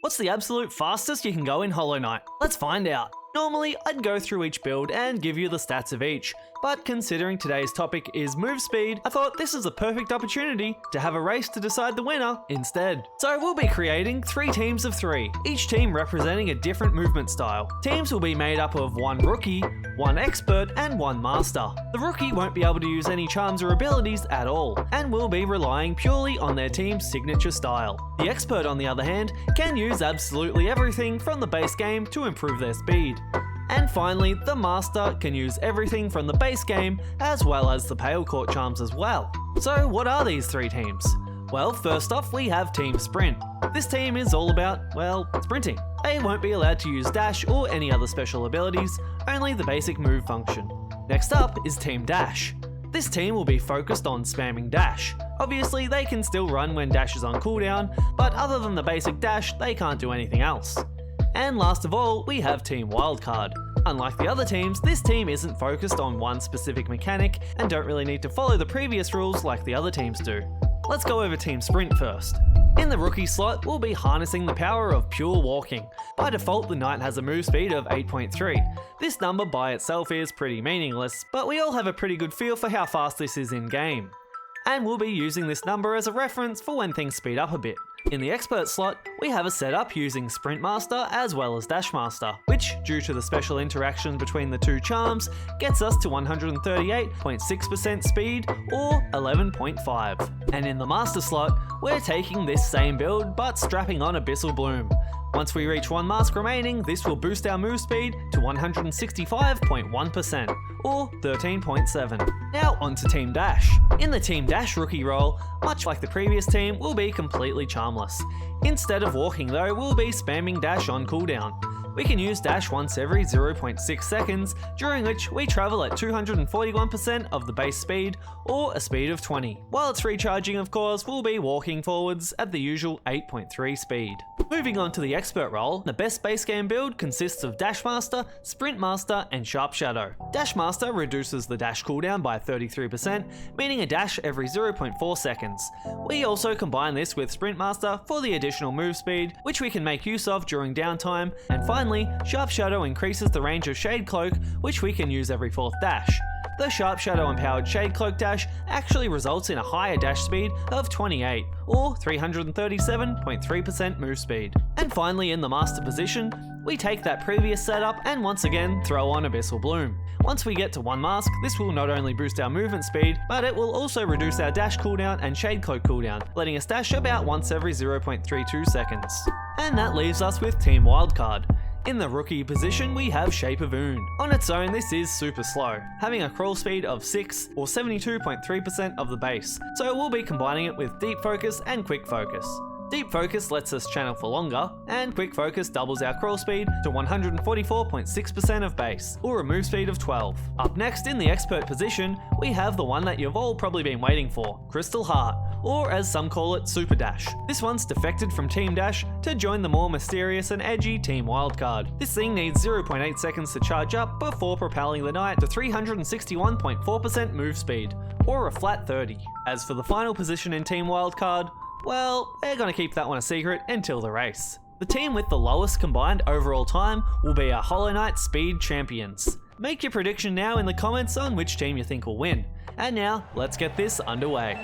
What's the absolute fastest you can go in Hollow Knight? Let's find out. Normally, I'd go through each build and give you the stats of each, but considering today's topic is move speed, I thought this is a perfect opportunity to have a race to decide the winner instead. So we'll be creating 3 teams of 3, each team representing a different movement style. Teams will be made up of 1 rookie, 1 expert, and 1 master. The rookie won't be able to use any charms or abilities at all, and will be relying purely on their team's signature style. The expert, on the other hand, can use absolutely everything from the base game to improve their speed. And finally, the Master can use everything from the base game as well as the Pale Court charms as well. So what are these 3 teams? Well, first off we have Team Sprint. This team is all about, well, sprinting. They won't be allowed to use dash or any other special abilities, only the basic move function. Next up is Team Dash. This team will be focused on spamming dash. Obviously, they can still run when dash is on cooldown, but other than the basic dash, they can't do anything else. And last of all, we have Team Wildcard. Unlike the other teams, this team isn't focused on one specific mechanic and don't really need to follow the previous rules like the other teams do. Let's go over Team Sprint first. In the rookie slot, we'll be harnessing the power of pure walking. By default, the knight has a move speed of 8.3. This number by itself is pretty meaningless, but we all have a pretty good feel for how fast this is in game. And we'll be using this number as a reference for when things speed up a bit. In the expert slot, we have a setup using Sprint Master as well as Dash Master, which, due to the special interaction between the 2 charms, gets us to 138.6% speed or 11.5. And in the Master slot, we're taking this same build but strapping on Abyssal Bloom. Once we reach 1 mask remaining, this will boost our move speed to 165.1%, or 13.7. Now onto Team Dash. In the Team Dash rookie role, much like the previous team, we'll be completely charmless. Instead of walking though, we'll be spamming dash on cooldown. We can use dash once every 0.6 seconds, during which we travel at 241% of the base speed, or a speed of 20. While it's recharging, of course, we'll be walking forwards at the usual 8.3 speed. Moving on to the expert role, the best base game build consists of Dash Master, Sprint Master, and Sharp Shadow. Dash Master reduces the dash cooldown by 33%, meaning a dash every 0.4 seconds. We also combine this with Sprint Master for the additional move speed, which we can make use of during downtime, and finally, Sharp Shadow increases the range of Shade Cloak, which we can use every 4th dash. The Sharp Shadow empowered Shade Cloak dash actually results in a higher dash speed of 28, or 337.3% move speed. And finally, in the Master position, we take that previous setup and once again throw on Abyssal Bloom. Once we get to 1 mask, this will not only boost our movement speed, but it will also reduce our dash cooldown and Shade Cloak cooldown, letting us dash about once every 0.32 seconds. And that leaves us with Team Wildcard. In the rookie position, we have Shape of Oon. On its own, this is super slow, having a crawl speed of 6 or 72.3% of the base, so we'll be combining it with Deep Focus and Quick Focus. Deep Focus lets us channel for longer, and Quick Focus doubles our crawl speed to 144.6% of base, or a move speed of 12. Up next, in the expert position, we have the one that you've all probably been waiting for, Crystal Heart, or as some call it, Super Dash. This one's defected from Team Dash to join the more mysterious and edgy Team Wildcard. This thing needs 0.8 seconds to charge up before propelling the knight to 361.4% move speed, or a flat 30. As for the final position in Team Wildcard, well, they're gonna keep that one a secret until the race. The team with the lowest combined overall time will be our Hollow Knight Speed Champions. Make your prediction now in the comments on which team you think will win. And now, let's get this underway.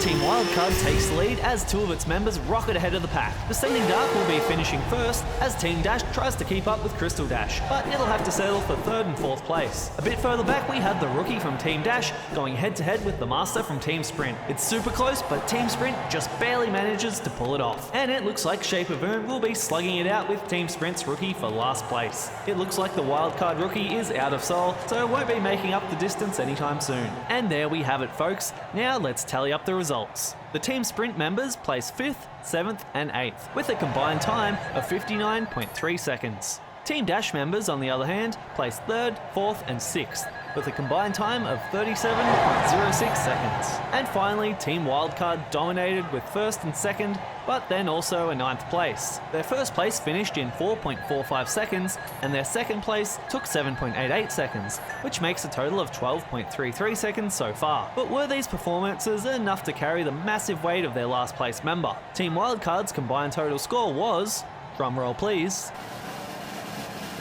Team Wildcard takes the lead as 2 of its members rocket ahead of the pack. Descending Dark will be finishing first as Team Dash tries to keep up with Crystal Dash, but it'll have to settle for 3rd and 4th place. A bit further back we have the rookie from Team Dash going head to head with the Master from Team Sprint. It's super close, but Team Sprint just barely manages to pull it off. And it looks like Shape of Oon will be slugging it out with Team Sprint's rookie for last place. It looks like the Wildcard rookie is out of soul, so it won't be making up the distance anytime soon. And there we have it, folks. Now let's tally up the results. The Team Sprint members place 5th, 7th and 8th, with a combined time of 59.3 seconds. Team Dash members, on the other hand, placed 3rd, 4th and 6th, with a combined time of 37.06 seconds. And finally, Team Wildcard dominated with 1st and 2nd, but then also a 9th place. Their 1st place finished in 4.45 seconds, and their 2nd place took 7.88 seconds, which makes a total of 12.33 seconds so far. But were these performances enough to carry the massive weight of their last place member? Team Wildcard's combined total score was, drumroll please,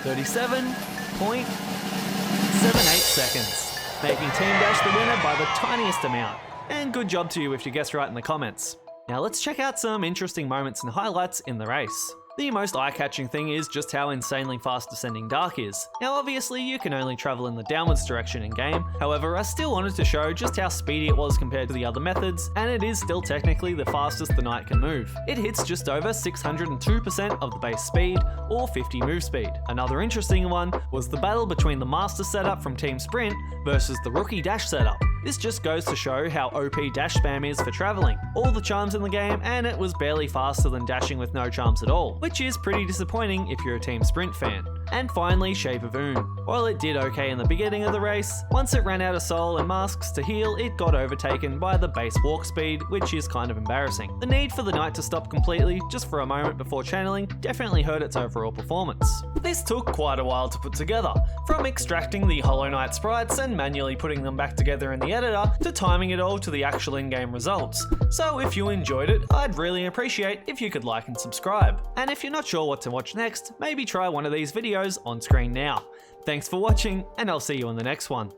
37.78 seconds, making Team Dash the winner by the tiniest amount. And good job to you if you guessed right in the comments. Now let's check out some interesting moments and highlights in the race. The most eye-catching thing is just how insanely fast Descending Dark is. Now obviously you can only travel in the downwards direction in game, however I still wanted to show just how speedy it was compared to the other methods, and it is still technically the fastest the knight can move. It hits just over 602% of the base speed, or 50 move speed. Another interesting one was the battle between the Master setup from Team Sprint versus the Rookie Dash setup. This just goes to show how OP dash spam is for travelling. All the charms in the game, and it was barely faster than dashing with no charms at all, which is pretty disappointing if you're a Team Sprint fan. And finally, Shape of Oon. While it did okay in the beginning of the race, once it ran out of soul and masks to heal, it got overtaken by the base walk speed, which is kind of embarrassing. The need for the knight to stop completely, just for a moment before channeling, definitely hurt its overall performance. This took quite a while to put together, from extracting the Hollow Knight sprites and manually putting them back together in the editor, to timing it all to the actual in-game results. So if you enjoyed it, I'd really appreciate if you could like and subscribe. And if you're not sure what to watch next, maybe try one of these videos on screen now. Thanks for watching, and I'll see you in the next one.